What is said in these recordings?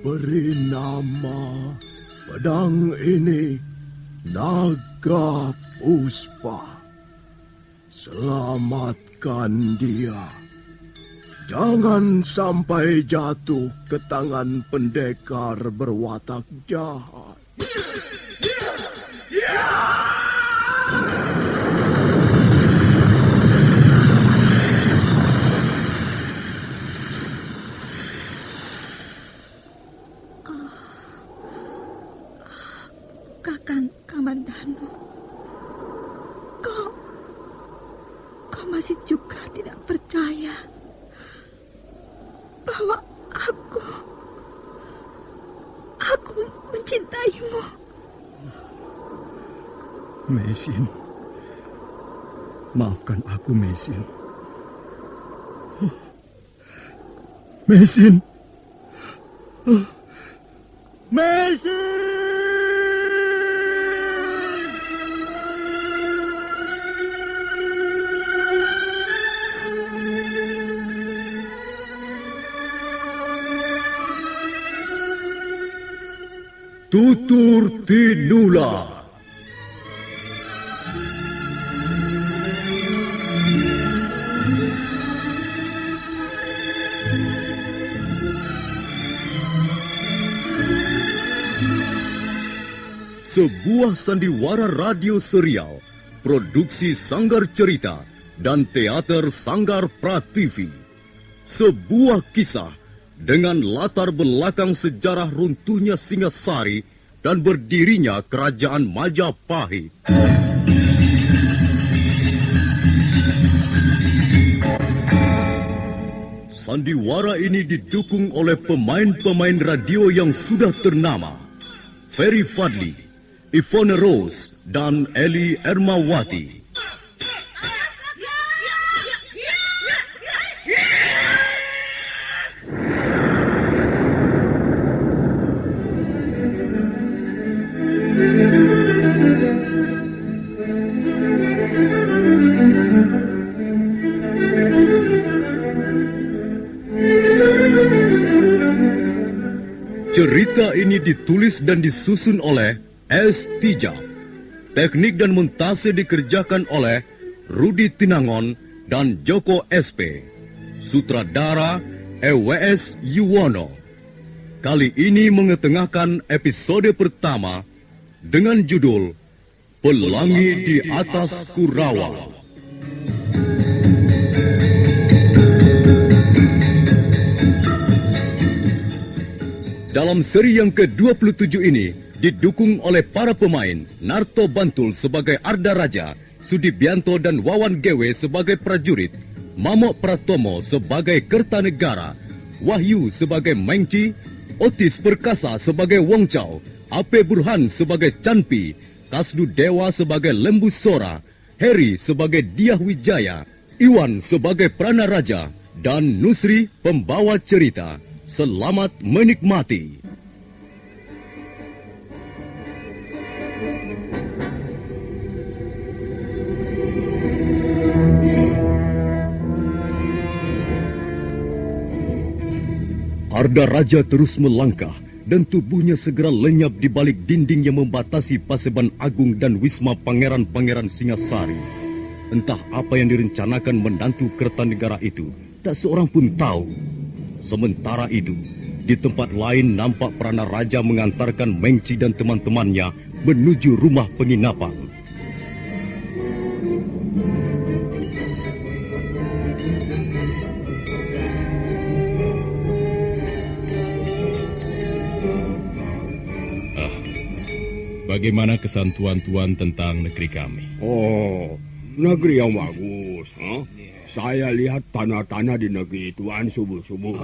beri nama pedang ini Naga Puspa. Selamatkan dia. Jangan sampai jatuh ke tangan pendekar berwatak jahat. Kakang Kamandano, kau masih juga tidak percaya bahwa aku mencintaimu. Mesin, maafkan aku, Mesin. Mesin. Mesin! Tutur Tinula. Sebuah sandiwara radio serial, produksi Sanggar Cerita dan Teater Sanggar Prativi. Sebuah kisah dengan latar belakang sejarah runtuhnya Singasari dan berdirinya Kerajaan Majapahit. Sandiwara ini didukung oleh pemain-pemain radio yang sudah ternama. Ferry Fadli, Ivone Rose, dan Eli Ermawati. Cerita ini ditulis dan disusun oleh S. Tijab. Teknik dan montase dikerjakan oleh Rudi Tinangon dan Joko SP. Sutradara EWS Yuwono. Kali ini mengetengahkan episode pertama dengan judul Pelangi di Atas Kurawa. Dalam seri yang ke-27 ini didukung oleh para pemain Narto Bantul sebagai Arda Raja, Sudibianto dan Wawan Gewe sebagai prajurit, Mamok Pratomo sebagai Kertanegara, Wahyu sebagai Mengci, Otis Perkasa sebagai Wong Chao, Ape Burhan sebagai Canpi, Kasdu Dewa sebagai Lembu Sora, Heri sebagai Diah Wijaya, Iwan sebagai Prana Raja, dan Nusri pembawa cerita. Selamat menikmati. Arda Raja terus melangkah dan tubuhnya segera lenyap di balik dinding yang membatasi Paseban Agung dan Wisma Pangeran-Pangeran Singasari. Entah apa yang direncanakan menantu Kertanegara itu, tak seorang pun tahu. Sementara itu, di tempat lain nampak Prana Raja mengantarkan Mengci dan teman-temannya menuju rumah penginapan. Bagaimana kesan tuan-tuan tentang negeri kami? Oh, negeri yang bagus. Huh? Saya lihat tanah-tanah di negeri tuan subuh-subuh.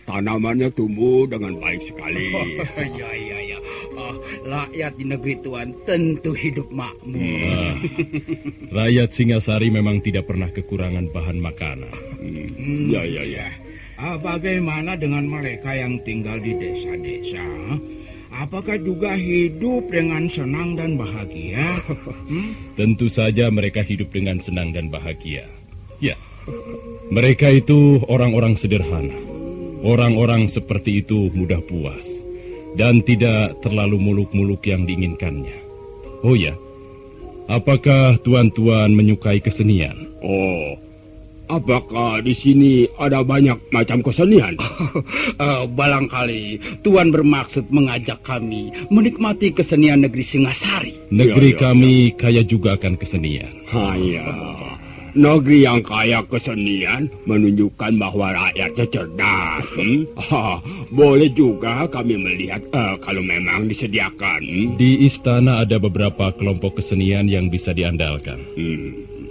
Tanamannya tumbuh dengan baik sekali. Ya. Rakyat di negeri tuan tentu hidup makmur. Rakyat Singasari memang tidak pernah kekurangan bahan makanan. Ya. Bagaimana dengan mereka yang tinggal di desa-desa? Apakah juga hidup dengan senang dan bahagia? Tentu saja mereka hidup dengan senang dan bahagia. Ya, mereka itu orang-orang sederhana. Orang-orang seperti itu mudah puas dan tidak terlalu muluk-muluk yang diinginkannya. Oh ya, apakah tuan-tuan menyukai kesenian? Oh, apakah di sini ada banyak macam kesenian? Barangkali Tuan bermaksud mengajak kami menikmati kesenian negeri Singasari. Negeri kami kaya juga akan kesenian. Ya. Negeri yang kaya kesenian menunjukkan bahwa rakyatnya cerdas. Boleh juga kami melihat kalau memang disediakan. Di istana ada beberapa kelompok kesenian yang bisa diandalkan.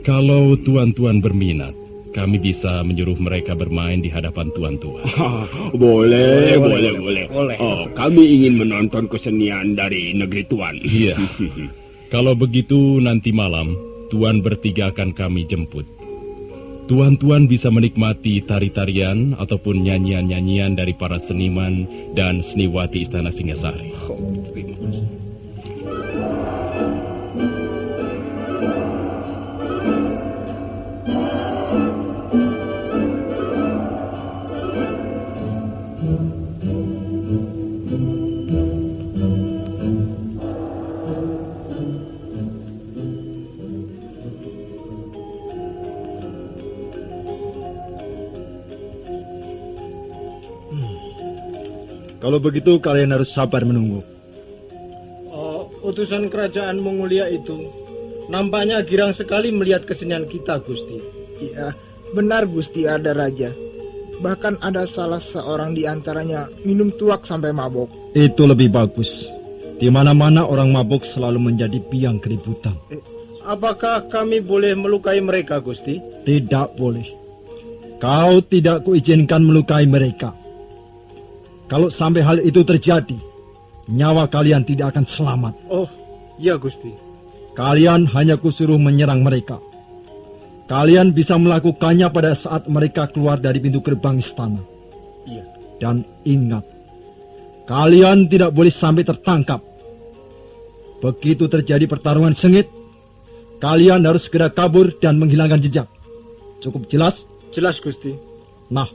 Kalau tuan-tuan berminat, kami bisa menyuruh mereka bermain di hadapan tuan-tuan. Boleh. Kami ingin menonton kesenian dari negeri tuan. Iya. Kalau begitu nanti malam Tuan bertiga akan kami jemput. Tuan-tuan bisa menikmati tari-tarian ataupun nyanyian-nyanyian dari para seniman dan seniwati Istana Singasari. Kalau begitu kalian harus sabar menunggu. Utusan kerajaan Mongolia itu nampaknya girang sekali melihat kesenian kita, Gusti. Iya, benar Gusti Arda Raja. Bahkan ada salah seorang di antaranya minum tuak sampai mabok. Itu lebih bagus. Di mana-mana orang mabok selalu menjadi biang keributan. Apakah kami boleh melukai mereka, Gusti? Tidak boleh. Kau tidak kuizinkan melukai mereka. Kalau sampai hal itu terjadi, nyawa kalian tidak akan selamat. Oh, iya Gusti. Kalian hanya kusuruh menyerang mereka. Kalian bisa melakukannya pada saat mereka keluar dari pintu gerbang istana. Iya. Dan ingat, kalian tidak boleh sampai tertangkap. Begitu terjadi pertarungan sengit, kalian harus segera kabur dan menghilangkan jejak. Cukup jelas? Jelas, Gusti. Nah,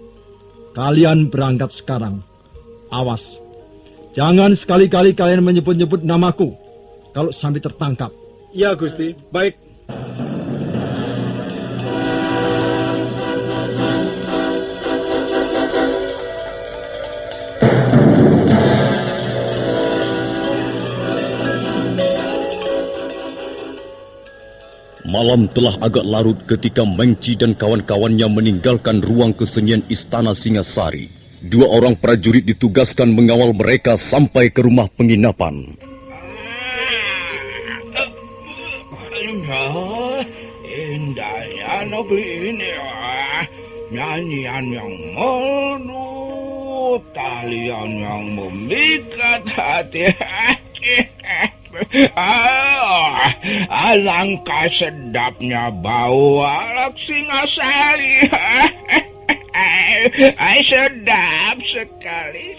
kalian berangkat sekarang. Awas, jangan sekali-kali kalian menyebut-nyebut namaku kalau sampai tertangkap. Iya, Gusti. Baik. Malam telah agak larut ketika Mengci dan kawan-kawannya meninggalkan ruang kesenian Istana Singasari. Dua orang prajurit ditugaskan mengawal mereka sampai ke rumah penginapan. Indahnya negeri ini, nyanyian yang merdu, talian yang memikat hati. Alangkah sedapnya bau arak Singasari. Sedap sekali.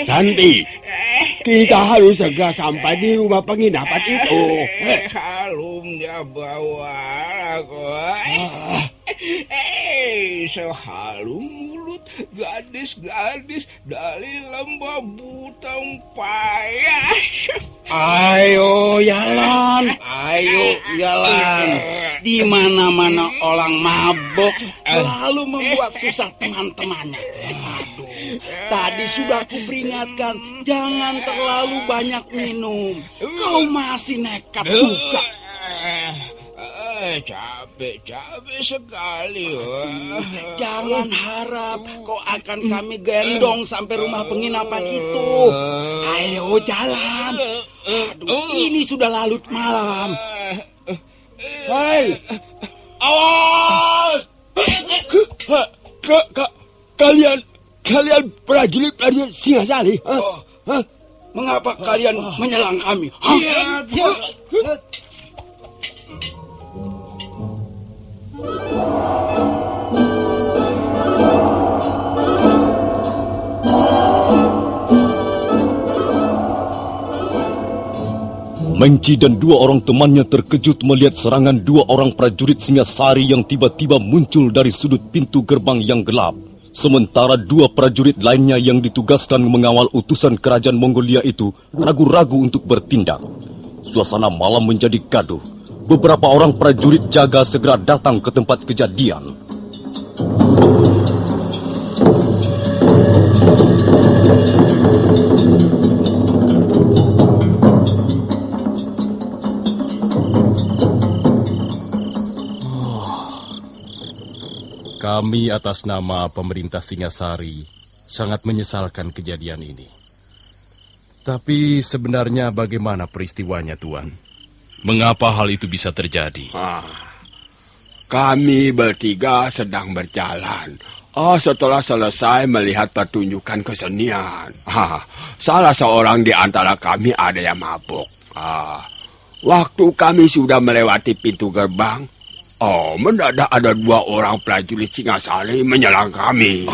Santi, kita harus segera sampai di rumah penginapan itu. Halumnya bawa aku. Sehalum mulut gadis-gadis dari lembah Butang Payah. Ayo jalan. Di mana-mana orang mabok selalu membuat susah teman-temannya. Aduh, tadi sudah kuperingatkan jangan terlalu banyak minum. Kau masih nekat juga. Capek sekali. Jangan harap kau akan kami gendong sampai rumah penginapan itu. Ayo jalan. Aduh, ini sudah larut malam. Hei, awas! Kalian prajurit dari Singasari? Mengapa kalian menyerang kami? Mengci dan dua orang temannya terkejut melihat serangan dua orang prajurit Singasari yang tiba-tiba muncul dari sudut pintu gerbang yang gelap. Sementara dua prajurit lainnya yang ditugaskan mengawal utusan kerajaan Mongolia itu ragu-ragu untuk bertindak. Suasana malam menjadi gaduh. Beberapa orang prajurit jaga segera datang ke tempat kejadian. Kami atas nama pemerintah Singasari sangat menyesalkan kejadian ini. Tapi sebenarnya bagaimana peristiwanya, Tuan? Mengapa hal itu bisa terjadi? Kami bertiga sedang berjalan. Setelah selesai melihat pertunjukan kesenian, salah seorang di antara kami ada yang mabuk. Waktu kami sudah melewati pintu gerbang, mendadak ada dua orang prajurit Singasari menyerang kami.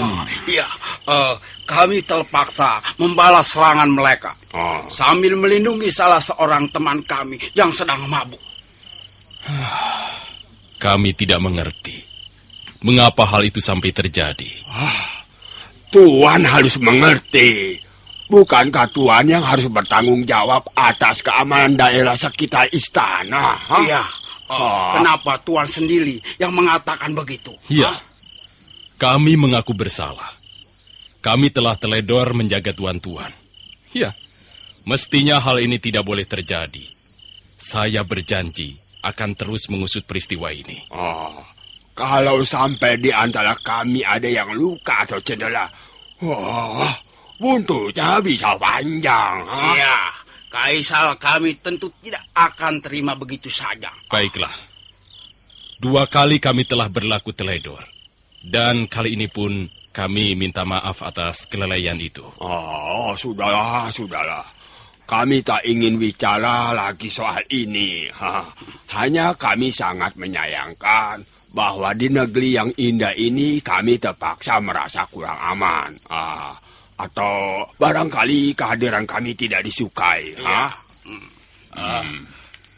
Kami terpaksa membalas serangan mereka sambil melindungi salah seorang teman kami yang sedang mabuk. Kami tidak mengerti mengapa hal itu sampai terjadi. Tuan harus mengerti. Bukankah Tuan yang harus bertanggung jawab atas keamanan daerah sekitar istana? Iya. Kenapa Tuan sendiri yang mengatakan begitu? Iya. Kami mengaku bersalah. Kami telah teledor menjaga tuan-tuan. Ya, mestinya hal ini tidak boleh terjadi. Saya berjanji akan terus mengusut peristiwa ini. Kalau sampai di antara kami ada yang luka atau cedera, buntutnya bisa panjang. Iya, Kaisal kami tentu tidak akan terima begitu saja. Baiklah. 2 kali kami telah berlaku teledor. Dan kali ini pun kami minta maaf atas kelalaian itu. Sudahlah. Kami tak ingin bicara lagi soal ini. Hanya kami sangat menyayangkan bahwa di negeri yang indah ini kami terpaksa merasa kurang aman. Atau barangkali kehadiran kami tidak disukai.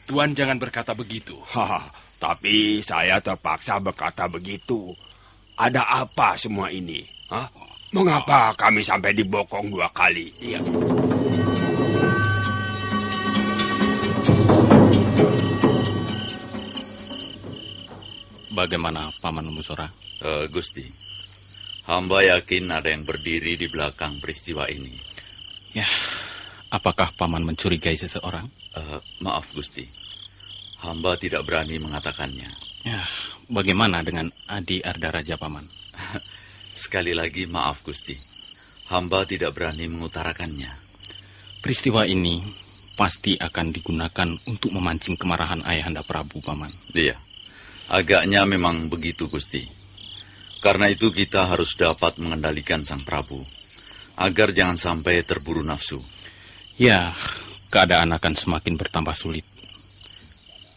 Tuan jangan berkata begitu. Tapi saya terpaksa berkata begitu. Ada apa semua ini? Mengapa kami sampai dibokong 2 kali? Iya. Bagaimana, Paman Musora? Gusti, hamba yakin ada yang berdiri di belakang peristiwa ini. Ya, apakah Paman mencurigai seseorang? Maaf, Gusti. Hamba tidak berani mengatakannya. Ya, bagaimana dengan Adi Ardaraja, Paman? Sekali lagi maaf, Gusti. Hamba tidak berani mengutarakannya. Peristiwa ini pasti akan digunakan untuk memancing kemarahan Ayahanda Prabu, Paman. Iya, agaknya memang begitu, Gusti. Karena itu kita harus dapat mengendalikan Sang Prabu, agar jangan sampai terburu nafsu. Ya, keadaan akan semakin bertambah sulit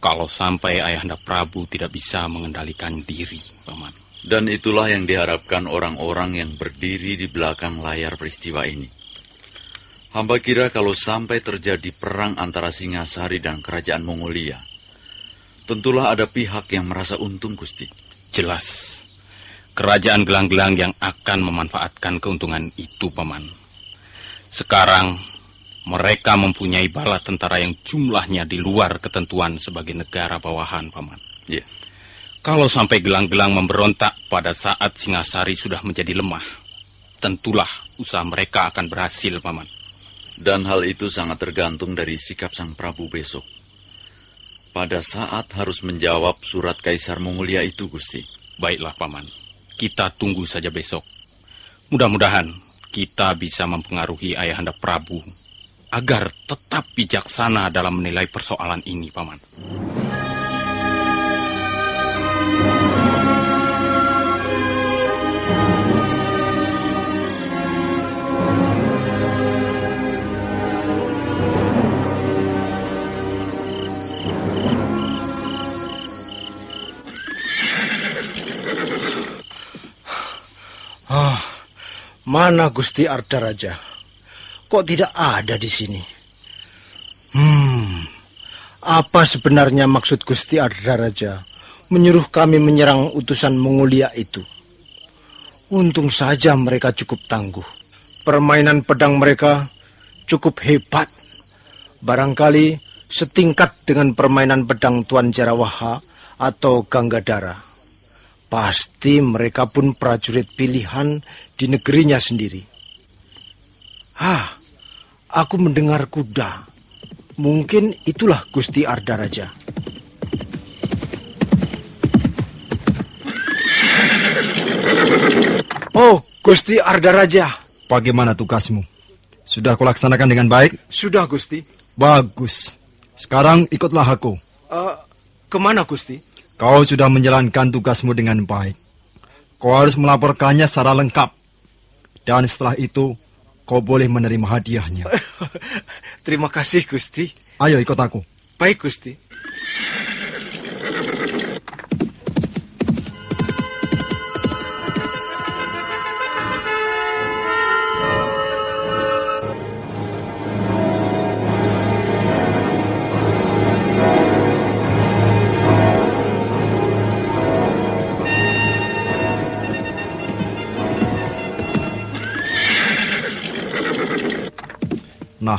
kalau sampai Ayahanda Prabu tidak bisa mengendalikan diri, Paman. Dan itulah yang diharapkan orang-orang yang berdiri di belakang layar peristiwa ini. Hamba kira kalau sampai terjadi perang antara Singasari dan kerajaan Mongolia, tentulah ada pihak yang merasa untung, Gusti. Jelas, kerajaan gelang-gelang yang akan memanfaatkan keuntungan itu, Paman. Sekarang mereka mempunyai bala tentara yang jumlahnya di luar ketentuan sebagai negara bawahan, Paman. Iya. Kalau sampai gelang-gelang memberontak pada saat Singasari sudah menjadi lemah, tentulah usaha mereka akan berhasil, Paman. Dan hal itu sangat tergantung dari sikap Sang Prabu besok. Pada saat harus menjawab surat Kaisar Mongolia itu, Gusti. Baiklah, Paman. Kita tunggu saja besok. Mudah-mudahan kita bisa mempengaruhi Ayahanda Prabu agar tetap bijaksana dalam menilai persoalan ini, Paman. Mana Gusti Ardaraja? Kok tidak ada di sini? Apa sebenarnya maksud Gusti Ardaraja menyuruh kami menyerang utusan Mongolia itu? Untung saja mereka cukup tangguh. Permainan pedang mereka cukup hebat. Barangkali setingkat dengan permainan pedang Tuan Jarawaha atau Ganggadara. Pasti mereka pun prajurit pilihan di negerinya sendiri. Aku mendengar kuda. Mungkin itulah Gusti Ardaraja. Oh, Gusti Ardaraja. Bagaimana tugasmu? Sudah kulaksanakan dengan baik? Sudah, Gusti. Bagus. Sekarang ikutlah aku. Kemana, Gusti? Kau sudah menjalankan tugasmu dengan baik. Kau harus melaporkannya secara lengkap. Dan setelah itu, kau boleh menerima hadiahnya. Terima kasih, Gusti. Ayo ikut aku. Baik, Gusti. Nah,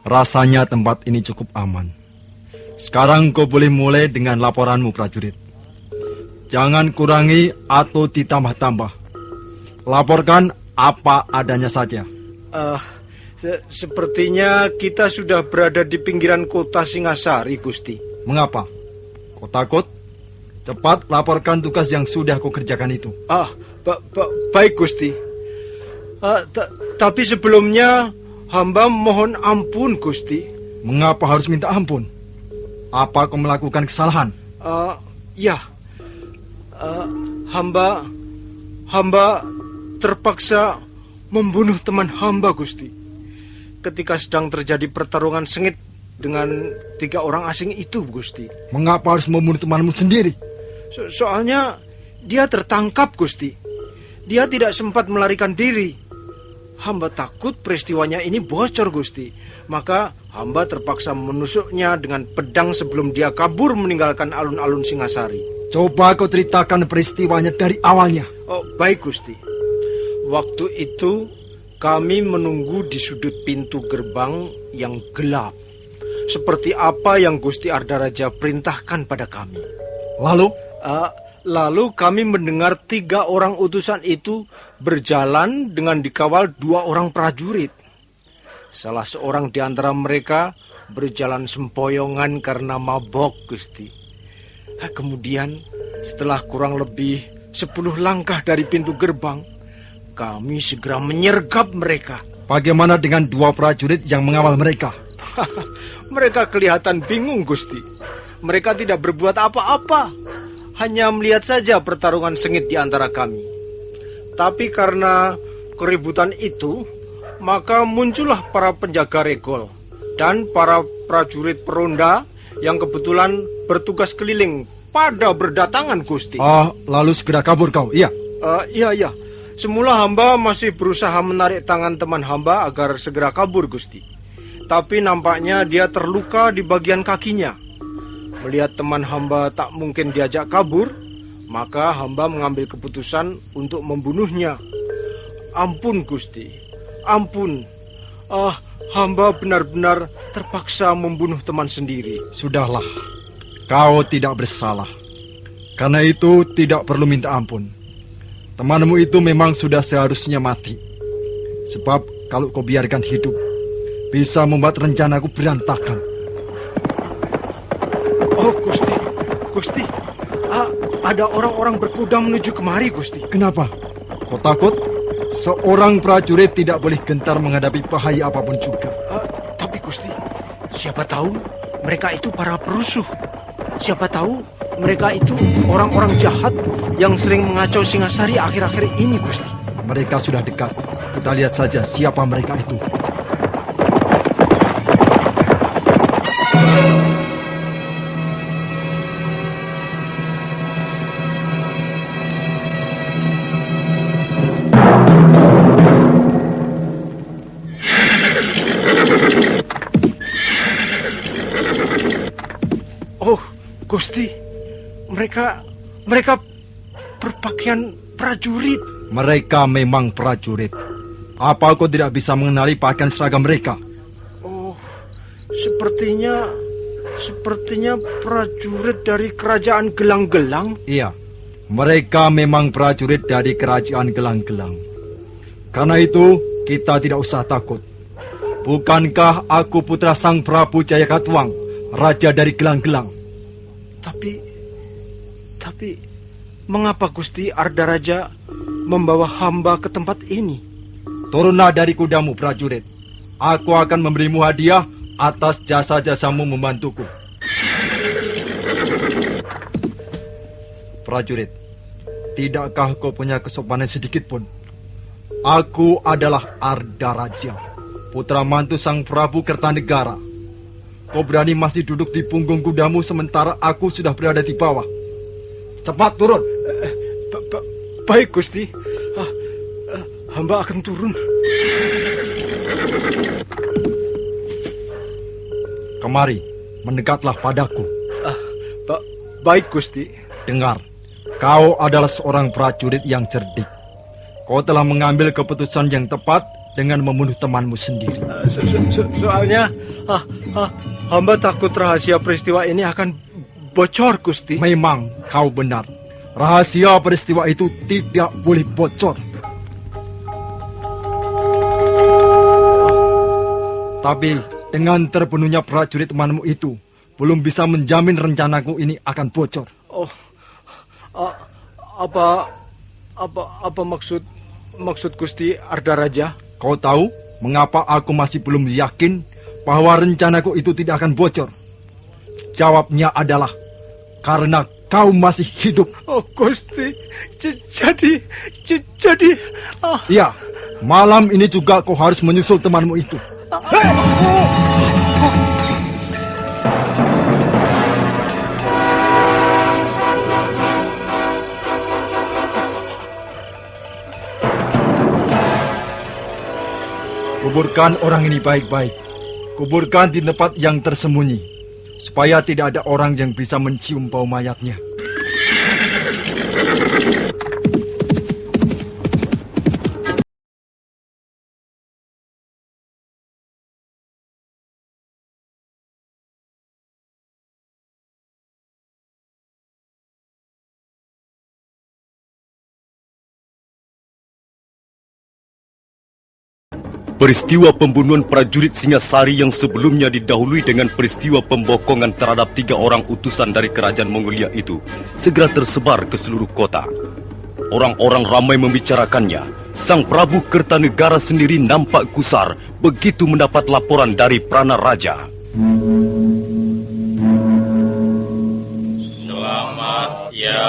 rasanya tempat ini cukup aman. Sekarang kau boleh mulai dengan laporanmu, prajurit. Jangan kurangi atau ditambah-tambah. Laporkan apa adanya saja. Sepertinya kita sudah berada di pinggiran kota Singasari, Gusti. Mengapa? Kau takut? Cepat laporkan tugas yang sudah kau kerjakan itu. Baik, Gusti. Tapi sebelumnya hamba mohon ampun, Gusti. Mengapa harus minta ampun? Apa kau melakukan kesalahan? Ya. Hamba terpaksa membunuh teman hamba, Gusti. Ketika sedang terjadi pertarungan sengit dengan 3 orang asing itu, Gusti. Mengapa harus membunuh temanmu sendiri? Soalnya dia tertangkap, Gusti. Dia tidak sempat melarikan diri. Hamba takut peristiwanya ini bocor, Gusti. Maka hamba terpaksa menusuknya dengan pedang sebelum dia kabur meninggalkan alun-alun Singasari. Coba kau ceritakan peristiwanya dari awalnya. Baik, Gusti. Waktu itu kami menunggu di sudut pintu gerbang yang gelap. Seperti apa yang Gusti Ardaraja perintahkan pada kami. Lalu kami mendengar 3 orang utusan itu berjalan dengan dikawal 2 orang prajurit. Salah seorang di antara mereka berjalan sempoyongan karena mabok, Gusti. Kemudian setelah kurang lebih 10 langkah dari pintu gerbang, kami segera menyergap mereka. Bagaimana dengan 2 prajurit yang mengawal mereka? Mereka kelihatan bingung, Gusti. Mereka tidak berbuat apa-apa. Hanya melihat saja pertarungan sengit di antara kami. Tapi karena keributan itu, maka muncullah para penjaga regol dan para prajurit peronda yang kebetulan bertugas keliling pada berdatangan, Gusti. Lalu segera kabur kau, iya? Iya. Semula hamba masih berusaha menarik tangan teman hamba agar segera kabur, Gusti. Tapi nampaknya dia terluka di bagian kakinya. Melihat teman hamba tak mungkin diajak kabur, maka hamba mengambil keputusan untuk membunuhnya. Ampun, Gusti. Ampun. Hamba benar-benar terpaksa membunuh teman sendiri. Sudahlah. Kau tidak bersalah. Karena itu tidak perlu minta ampun. Temanmu itu memang sudah seharusnya mati. Sebab kalau kau biarkan hidup, bisa membuat rencanaku berantakan. Gusti, ada orang-orang berkuda menuju kemari, Gusti. Kenapa? Kau takut? Seorang prajurit tidak boleh gentar menghadapi bahaya apapun juga. Tapi, Gusti, siapa tahu mereka itu para perusuh. Siapa tahu mereka itu orang-orang jahat yang sering mengacau Singasari akhir-akhir ini, Gusti. Mereka sudah dekat. Kita lihat saja siapa mereka itu. Gusti, mereka berpakaian prajurit. Mereka memang prajurit. Apa kau tidak bisa mengenali pakaian seragam mereka? Oh, sepertinya prajurit dari kerajaan Gelang-Gelang. Iya, mereka memang prajurit dari kerajaan Gelang-Gelang. Karena itu, kita tidak usah takut. Bukankah aku putra Sang Prabu Jayakatwang, raja dari Gelang-Gelang? Tapi, mengapa Gusti Ardaraja membawa hamba ke tempat ini? Turunlah dari kudamu, prajurit. Aku akan memberimu hadiah atas jasa-jasamu membantuku. Prajurit, tidakkah kau punya kesopanan sedikit pun? Aku adalah Ardaraja, putra mantu Sang Prabu Kertanegara. Kau berani masih duduk di punggung kudamu sementara aku sudah berada di bawah. Cepat turun. Baik, Gusti. Hamba akan turun. Kemari, mendekatlah padaku. Baik, Gusti. Dengar, kau adalah seorang prajurit yang cerdik. Kau telah mengambil keputusan yang tepat dengan membunuh temanmu sendiri. Soalnya, hamba takut rahasia peristiwa ini akan bocor, Gusti. Memang kau benar. Rahasia peristiwa itu tidak boleh bocor. Tapi dengan terbunuhnya prajurit temanmu itu, belum bisa menjamin rencanaku ini akan bocor. Oh, apa maksud Gusti Ardaraja? Kau tahu mengapa aku masih belum yakin bahwa rencanaku itu tidak akan bocor? Jawabnya adalah karena kau masih hidup. Oh, Gusti, jadi. Iya, malam ini juga kau harus menyusul temanmu itu. Kuburkan orang ini baik-baik. Kuburkan di tempat yang tersembunyi, supaya tidak ada orang yang bisa mencium bau mayatnya. Peristiwa pembunuhan prajurit Singasari yang sebelumnya didahului dengan peristiwa pembokongan terhadap 3 orang utusan dari kerajaan Mongolia itu segera tersebar ke seluruh kota. Orang-orang ramai membicarakannya. Sang Prabu Kertanegara sendiri nampak gusar begitu mendapat laporan dari Prana Raja. Selamat ya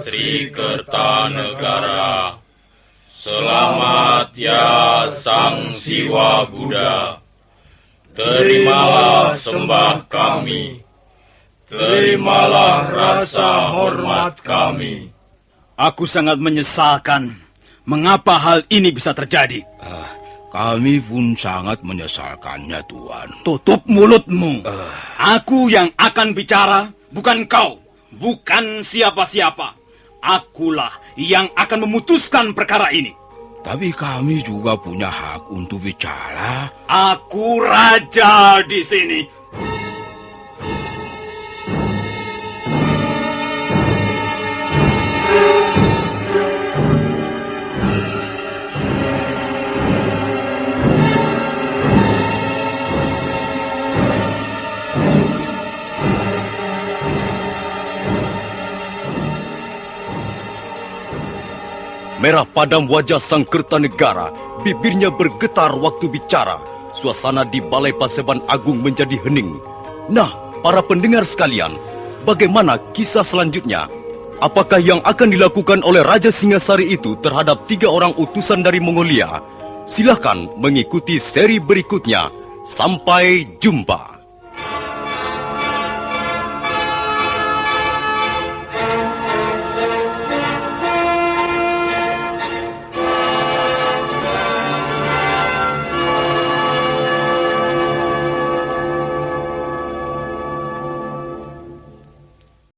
Sri Kertanegara. Selamat ya Sang Siwa Buddha. Terimalah sembah kami. Terimalah rasa hormat kami. Aku sangat menyesalkan mengapa hal ini bisa terjadi. Kami pun sangat menyesalkannya, Tuan. Tutup mulutmu. Aku yang akan bicara, bukan kau. Bukan siapa-siapa. Akulah yang akan memutuskan perkara ini. Tapi kami juga punya hak untuk bicara. Aku raja di sini. Merah padam wajah Sang Kertanegara, bibirnya bergetar waktu bicara. Suasana di Balai Paseban Agung menjadi hening. Nah, para pendengar sekalian, bagaimana kisah selanjutnya? Apakah yang akan dilakukan oleh Raja Singasari itu terhadap 3 orang utusan dari Mongolia? Silakan mengikuti seri berikutnya. Sampai jumpa.